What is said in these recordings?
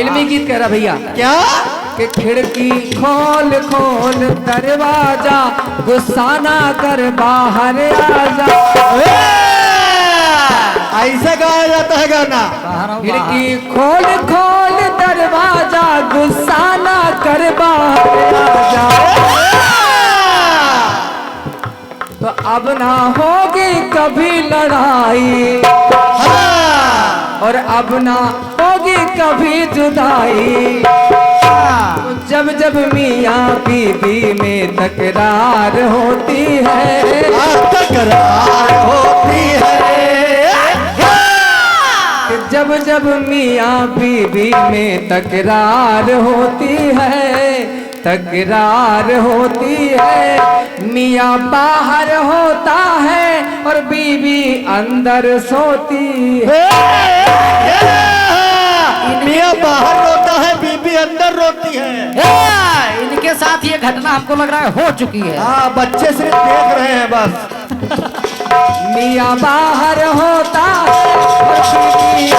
फिल्मी गीत कह रहा भैया क्या कि खिड़की खोल खोल दरवाजा, गुस्सा ना कर बाहर आजा। ऐसा गाया जाता है गाना। खिड़की खोल खोल दरवाजा, गुस्सा ना कर बाहर आजा। तो अब ना होगी कभी लड़ाई, और अब ना होगी कभी जुदाई। जब जब मियाँ बीवी में तकरार होती है, तकरार होती है। जब जब मियाँ बीवी में तकरार होती है, तकरार होती है। मियाँ बाहर होता है और बीवी अंदर सोती है। मियाँ बाहर रोता है, बीबी अंदर रोती है। इनके साथ ये घटना हमको लग रहा है हो चुकी है। हाँ, बच्चे सिर्फ देख रहे हैं बस। मियाँ बाहर होता है और बीवी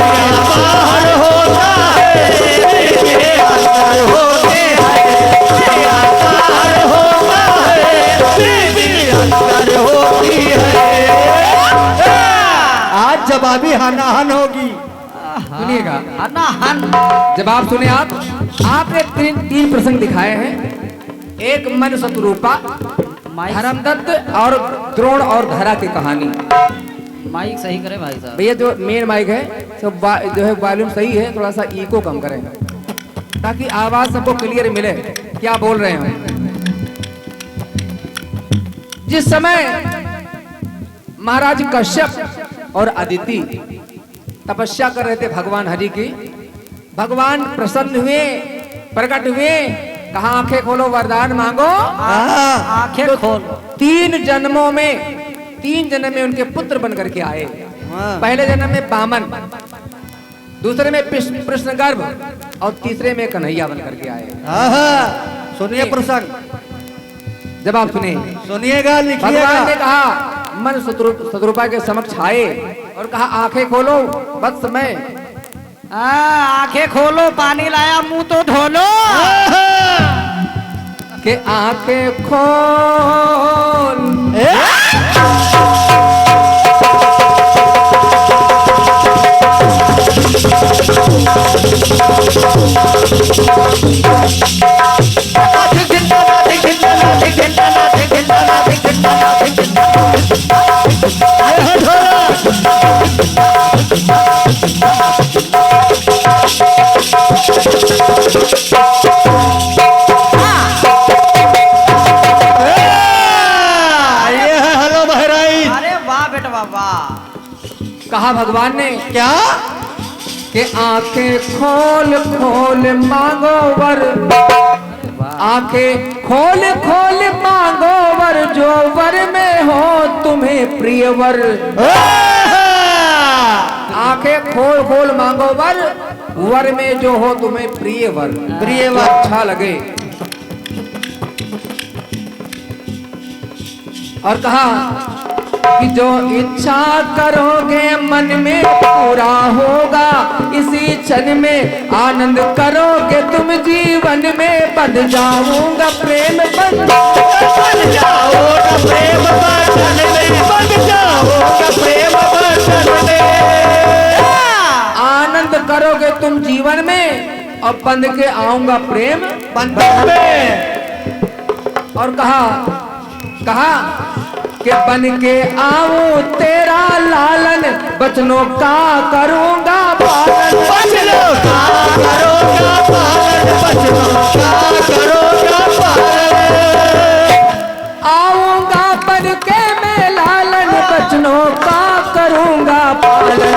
बाहर होता है, बीबी अंदर होती है। बाहर होता है, बीबी अंदर होती है। आज जवाबी हनाहन होगी। सुनिएगा, ना हन जवाब सुने आप। आपने तीन प्रसंग दिखाए हैं। एक मन शत्रुपा, धर्मदत्त और द्रोण और धरा की कहानी। माइक सही करे भाई साहब। भैया जो मेन माइक है तो जो है वॉल्यूम सही है, थोड़ा सा इको कम करें ताकि आवाज सबको क्लियर मिले क्या बोल रहे हैं। जिस समय महाराज कश्यप और अदिति तपस्या कर रहे थे भगवान हरि की, भगवान प्रसन्न हुए, प्रकट हुए, कहा आंखें खोलो वरदान मांगो। आंखें खोल। 3 जन्म में उनके पुत्र बन करके आए। पहले जन्म में बामन, दूसरे में कृष्णगर्भ और तीसरे में कन्हैया बन करके आए। सुनिए प्रसंग, जवाब सुने, सुनिएगा, लिखिएगा। भगवान ने कहा मन शत्रुपा के समक्ष आए और कहा आंखें खोलो बस समय। आंखें खोलो, पानी लाया मुंह तो धो लो। के आंखें खोल, कहा भगवान ने क्या कि आंखें खोल खोल मांगो वर, आंखें खोल खोल मांगो वर, जो वर में हो तुम्हें प्रिय वर। आंखें खोल खोल मांगो वर, वर में जो हो तुम्हें प्रिय वर। प्रिय वर अच्छा लगे। और कहा कि जो इच्छा करोगे मन में पूरा होगा, इसी क्षण में आनंद करोगे तुम जीवन में। बन जाऊंगा प्रेम बंधन, बन जाओगा प्रेम बंधन में, बन जाओगा प्रेम बंधन में। आनंद करोगे तुम जीवन में और बंध के आऊंगा प्रेम बंधन में। और कहा कि बन के आऊं तेरा लालन, बचनों का करूंगा पालन। बचनों का करूंगा पालन, बचनों का करूंगा पालन। आऊंगा बन के मैं लालन, बचनों का करूंगा पालन।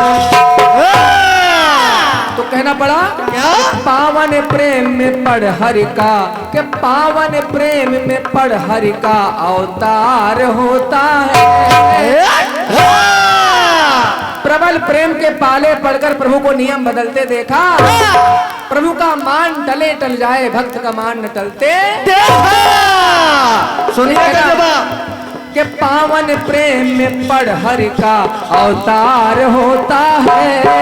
तो कहना पड़ा क्या? पावन प्रेम में पढ़ हरि का, के पावन प्रेम में पढ़ हरि का अवतार होता है। प्रबल प्रेम के पाले पढ़कर प्रभु को नियम बदलते देखा। प्रभु का मान टले टल जाए, भक्त का मान न टलते देखा। सुनिएगा कि पावन प्रेम में पढ़ हरि का अवतार होता है।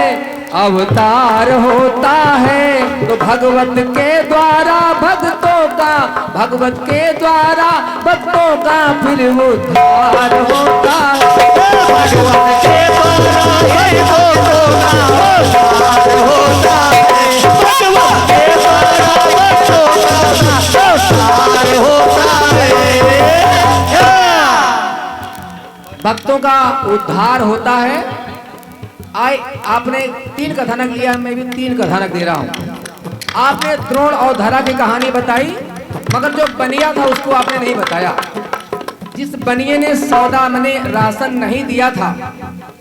अवतार होता है, तो भगवत के द्वारा भक्तों का, भगवत के द्वारा भक्तों का फिर उद्धार होता है। भगवान के द्वारा ये भक्तों का उद्धार होता है। भगवान के द्वारा भक्तों का उद्धार होता है। भक्तों का उद्धार होता है। आए आपने 3 कथानक लिया, मैं भी 3 कथानक दे रहा हूँ। आपने द्रोण और धरा की कहानी बताई, मगर जो बनिया था उसको आपने नहीं बताया। जिस बनिए ने सौदा मने राशन नहीं दिया था,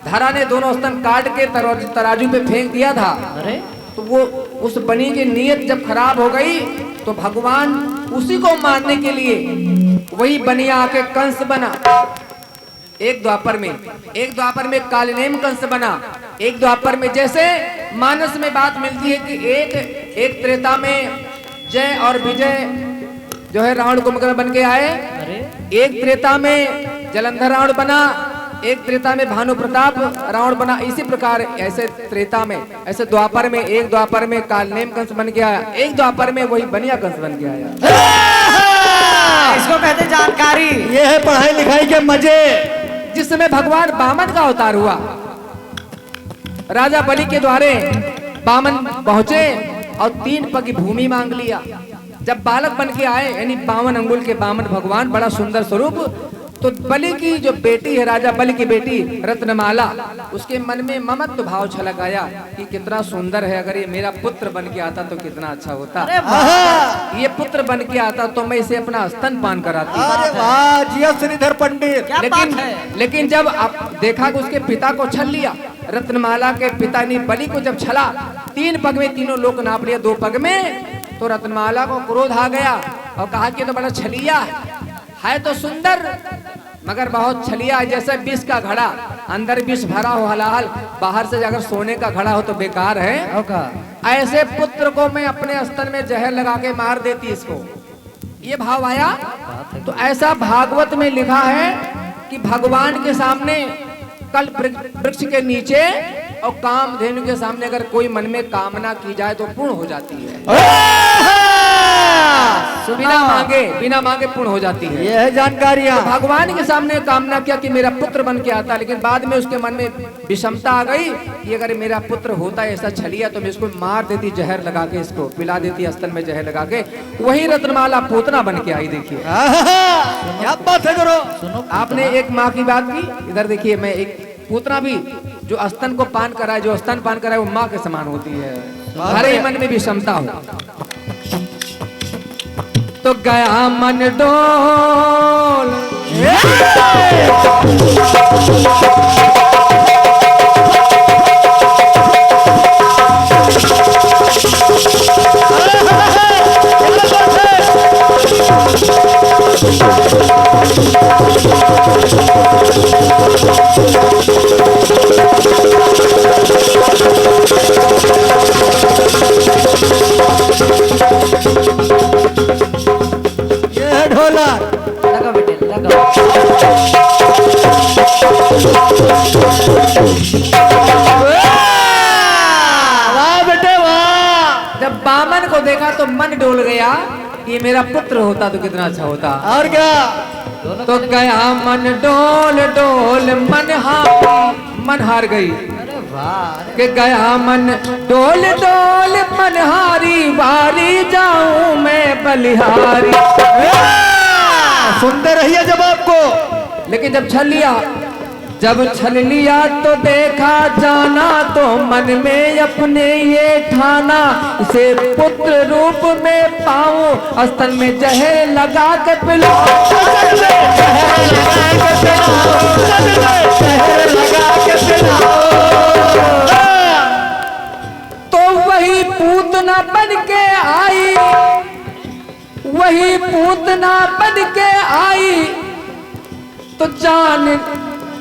धरा ने दोनों स्तन काट के तराजू पे फेंक दिया था। अरे तो वो उस बनी की नीयत जब खराब हो गई तो भगवान उसी को मारने के लिए वही बनिया आके कंस बना। एक द्वापर में कालनेम कंस बना। एक द्वापर में जैसे मानस में बात मिलती है कि एक त्रेता में जय और विजय जो है रावण कुंभकर्ण बन के आए। एक त्रेता में जलंधर रावण बना, एक त्रेता में भानु प्रताप रावण बना। इसी प्रकार ऐसे त्रेता में, ऐसे द्वापर में, एक द्वापर में कालनेम कंस बन के आया, एक द्वापर में वही बनिया कंस बन के आया। इसको कहते जानकारी। ये है पढ़ाई लिखाई के मजे। जिस समय भगवान बामन का अवतार हुआ, राजा बलि के द्वारे बामन पहुंचे और 3 पग की भूमि मांग लिया। जब बालक बन के आए, यानी 52 अंगुल के बामन भगवान, बड़ा सुंदर स्वरूप, तो बलि की जो बेटी है, राजा बलि की बेटी रत्नमाला, उसके मन में ममत्व भाव छलक आया कि कितना सुंदर है, अगर ये मेरा पुत्र बन के आता तो कितना अच्छा होता। अरे वाह, ये पुत्र बन के आता तो मैं इसे अपना स्तन पान कराती। अरे वाह जिया श्रीधर पंडित। क्या बात है। लेकिन जब आप देखा कि उसके पिता को छल लिया, रत्नमाला के पिता ने बलि को जब छला, 3 पग में तीनों लोग नाप लिया 2 पग में, तो रत्नमाला को क्रोध आ गया और कहा कि तो बड़ा छलिया है, तो सुंदर मगर बहुत छलिया है। जैसे विष का घड़ा, अंदर विष भरा हो हलाहल, बाहर से अगर सोने का घड़ा हो तो बेकार है। ऐसे पुत्र को मैं अपने स्तन में जहर लगा के मार देती इसको। ये भाव आया। तो ऐसा भागवत में लिखा है कि भगवान के सामने कल वृक्ष के नीचे और कामधेनु के सामने अगर कोई मन में कामना की जाए तो पूर्ण हो जाती है। बिना मांगे पूर्ण हो जाती है। ये है जानकारियां। तो भगवान के सामने कामना किया कि मेरा पुत्र बन के आता, लेकिन बाद में उसके मन में विषमता आ गई कि अगर मेरा पुत्र होता ऐसा छलिया तो मैं इसको मार देती, जहर लगा के इसको पिला देती, स्तन में जहर लगा के। वही रत्नमाला पूतना बन के आई। देखिए क्या बात है करो। आपने एक माँ की बात की, इधर देखिए मैं एक पूतना भी जो स्तन को पान कराए, जो स्तन पान कराए वो माँ के समान होती है। हरे मन में भी क्षमता हो तो गया मन डोल। ढोला लगा बेटे लगा। वाह बेटे वाह। जब बामन को देखा तो मन डोल गया, ये मेरा पुत्र होता तो कितना अच्छा होता। और क्या। तो गया मन डोल डोल मन हार गई। अरे वाह, कि गया मन डोल डोल मन हारी, वारी जाऊं मैं बलिहारी। सुनते रहिए जब आपको। लेकिन जब छल लिया तो देखा जाना, तो मन में अपने ये ठाना, इसे पुत्र रूप में पाऊं, स्तन में जहर लगा के पिलाऊं, तो वही पूतना बन के आई, वही पूतना बन के आई, तो जान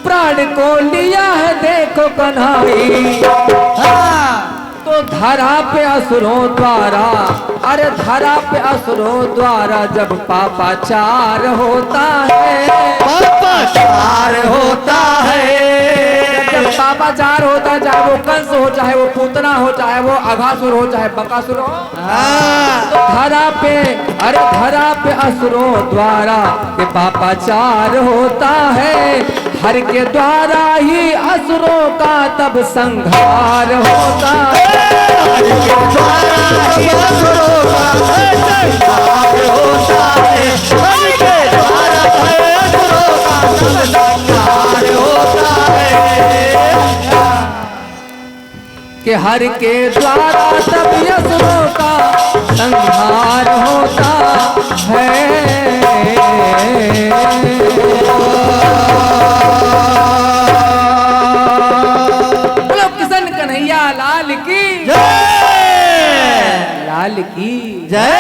प्राण को लिया है देखो कन्हई। तो धरा पे असुरों द्वारा, अरे धरा पे असुरों द्वारा जब पापाचार होता है, पापाचार होता है, जब पापाचार होता है, चाहे वो कंस हो, चाहे वो पूतना हो, चाहे वो अघासुर हो, चाहे बकासुर हो। तो धरा पे, अरे धरा पे असुरों द्वारा ये पापाचार होता है। हर के द्वारा ही असुरों का तब संहार होता है। हर के द्वारा ही असुरों का संहार होता है। हर के द्वारा ही असुरों का तब संहार होता है। कि हर के द्वारा तब असुरों का संहार होता है। बोलो किशन कन्हैया लाल की जय लाल की जय।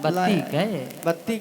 बत्ती गए बत्ती